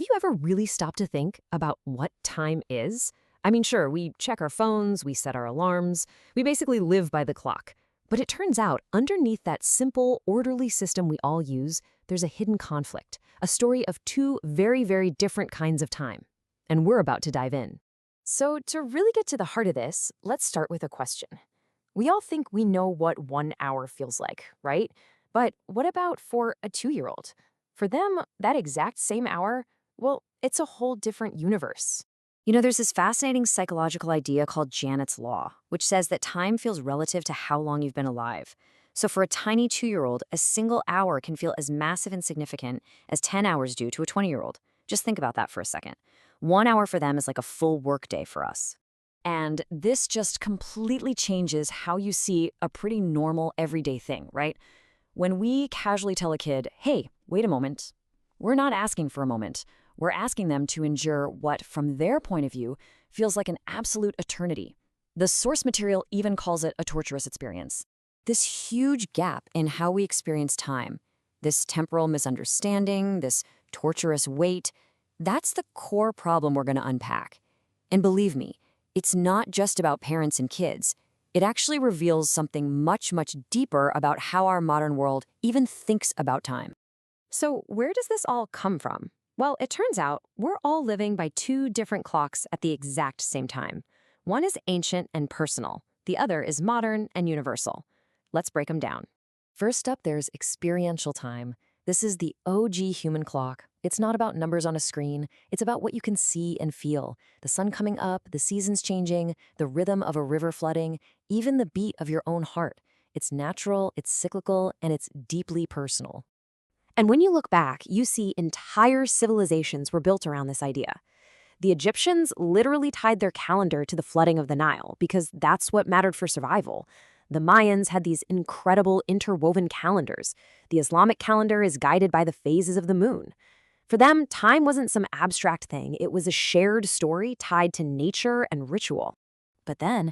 you ever really stopped to think about what time is? I mean, sure, we check our phones, we set our alarms, we basically live by the clock. But it turns out, underneath that simple, orderly system we all use, there's a hidden conflict, a story of two very, very different kinds of time. And we're about to dive in. So, to really get to the heart of this, let's start with a question. We all think we know what 1 hour feels like, right? But what about for a 2-year-old? For them, that exact same hour, well, it's a whole different universe. There's this fascinating psychological idea called Janet's Law, which says that time feels relative to how long you've been alive. So for a tiny 2-year-old, a single hour can feel as massive and significant as 10 hours do to a 20-year-old. Just think about that for a second. 1 hour for them is like a full workday for us. And this just completely changes how you see a pretty normal everyday thing, right? When we casually tell a kid, hey, wait a moment, we're not asking for a moment. We're asking them to endure what, from their point of view, feels like an absolute eternity. The source material even calls it a torturous experience. This huge gap in how we experience time, this temporal misunderstanding, this torturous wait, that's the core problem we're going to unpack. And believe me, it's not just about parents and kids. It actually reveals something much, much deeper about how our modern world even thinks about time. So where does this all come from? Well, it turns out we're all living by two different clocks at the exact same time. One is ancient and personal. The other is modern and universal. Let's break them down. First up, there's experiential time. This is the OG human clock. It's not about numbers on a screen. It's about what you can see and feel. The sun coming up, the seasons changing, the rhythm of a river flooding, even the beat of your own heart. It's natural, it's cyclical, and it's deeply personal. And when you look back, you see entire civilizations were built around this idea. The Egyptians literally tied their calendar to the flooding of the Nile because that's what mattered for survival. The Mayans had these incredible interwoven calendars. The Islamic calendar is guided by the phases of the moon. For them, time wasn't some abstract thing. It was a shared story tied to nature and ritual. But then,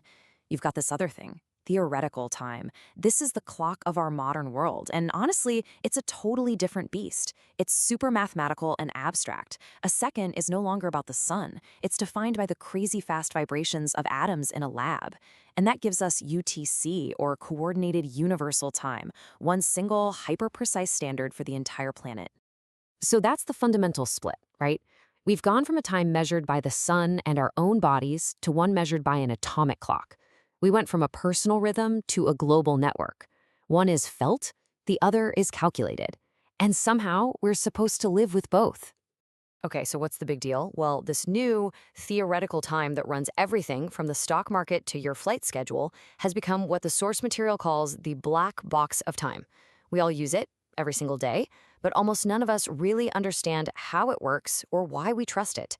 you've got this other thing. Theoretical time. This is the clock of our modern world, and honestly, it's a totally different beast. It's super mathematical and abstract. A second is no longer about the sun. It's defined by the crazy fast vibrations of atoms in a lab. And that gives us UTC, or Coordinated Universal Time, one single, hyper-precise standard for the entire planet. So that's the fundamental split, right? We've gone from a time measured by the sun and our own bodies to one measured by an atomic clock. We went from a personal rhythm to a global network. One is felt, the other is calculated. And somehow, we're supposed to live with both. Okay, so what's the big deal? Well, this new theoretical time that runs everything from the stock market to your flight schedule has become what the source material calls the black box of time. We all use it every single day, but almost none of us really understand how it works or why we trust it.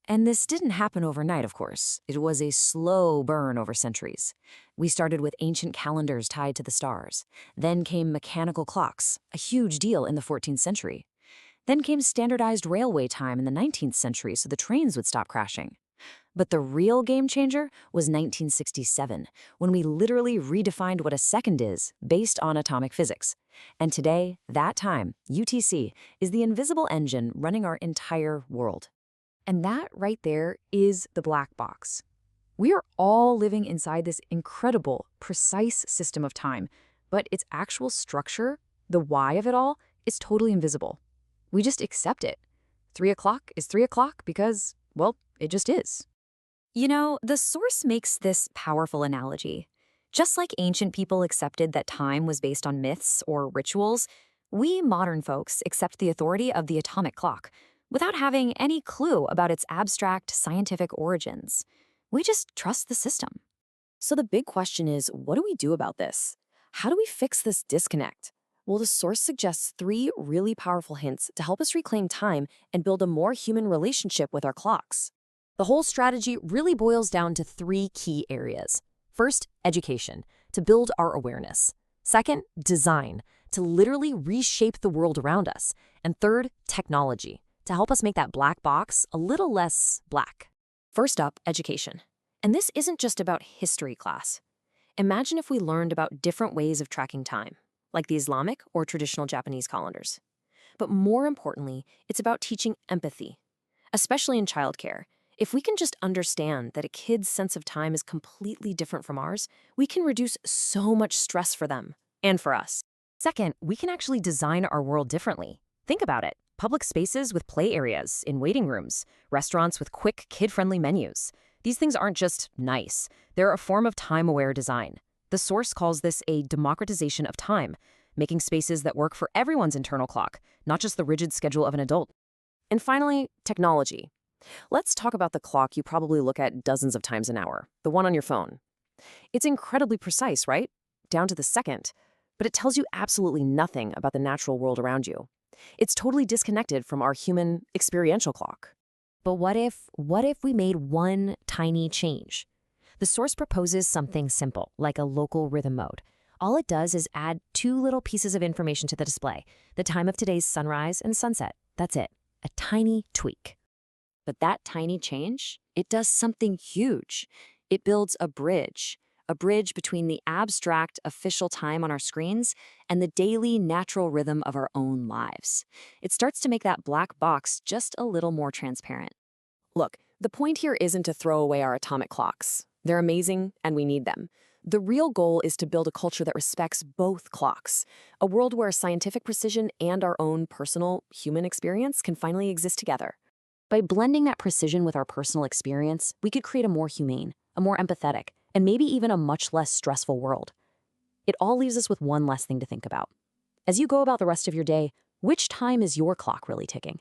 And this didn't happen overnight, of course. It was a slow burn over centuries. We started with ancient calendars tied to the stars. Then came mechanical clocks, a huge deal in the 14th century. Then came standardized railway time in the 19th century so the trains would stop crashing. But the real game changer was 1967, when we literally redefined what a second is based on atomic physics. And today, that time, UTC, is the invisible engine running our entire world. And that right there is the black box. We are all living inside this incredible, precise system of time, but its actual structure, the why of it all, is totally invisible. We just accept it. 3 o'clock is 3 o'clock because, well, it just is. The source makes this powerful analogy. Just like ancient people accepted that time was based on myths or rituals, we modern folks accept the authority of the atomic clock without having any clue about its abstract scientific origins. We just trust the system. So the big question is, what do we do about this? How do we fix this disconnect? Well, the source suggests 3 really powerful hints to help us reclaim time and build a more human relationship with our clocks. The whole strategy really boils down to 3 key areas. First, education, to build our awareness. Second, design, to literally reshape the world around us. And third, technology, to help us make that black box a little less black. First up, education. And this isn't just about history class. Imagine if we learned about different ways of tracking time, like the Islamic or traditional Japanese calendars. But more importantly, it's about teaching empathy, especially in childcare. If we can just understand that a kid's sense of time is completely different from ours, we can reduce so much stress for them and for us. Second, we can actually design our world differently. Think about it. Public spaces with play areas in waiting rooms, restaurants with quick, kid-friendly menus. These things aren't just nice. They're a form of time-aware design. The source calls this a democratization of time, making spaces that work for everyone's internal clock, not just the rigid schedule of an adult. And finally, technology. Let's talk about the clock you probably look at dozens of times an hour, the one on your phone. It's incredibly precise, right? Down to the second. But it tells you absolutely nothing about the natural world around you. It's totally disconnected from our human experiential clock. But what if we made one tiny change? The source proposes something simple, like a local rhythm mode. All it does is add two little pieces of information to the display, the time of today's sunrise and sunset. That's it, a tiny tweak. But that tiny change, it does something huge. It builds a bridge between the abstract official time on our screens and the daily natural rhythm of our own lives. It starts to make that black box just a little more transparent. Look, the point here isn't to throw away our atomic clocks. They're amazing and we need them. The real goal is to build a culture that respects both clocks, a world where scientific precision and our own personal human experience can finally exist together. By blending that precision with our personal experience, we could create a more humane, a more empathetic, and maybe even a much less stressful world. It all leaves us with one last thing to think about. As you go about the rest of your day, which time is your clock really ticking?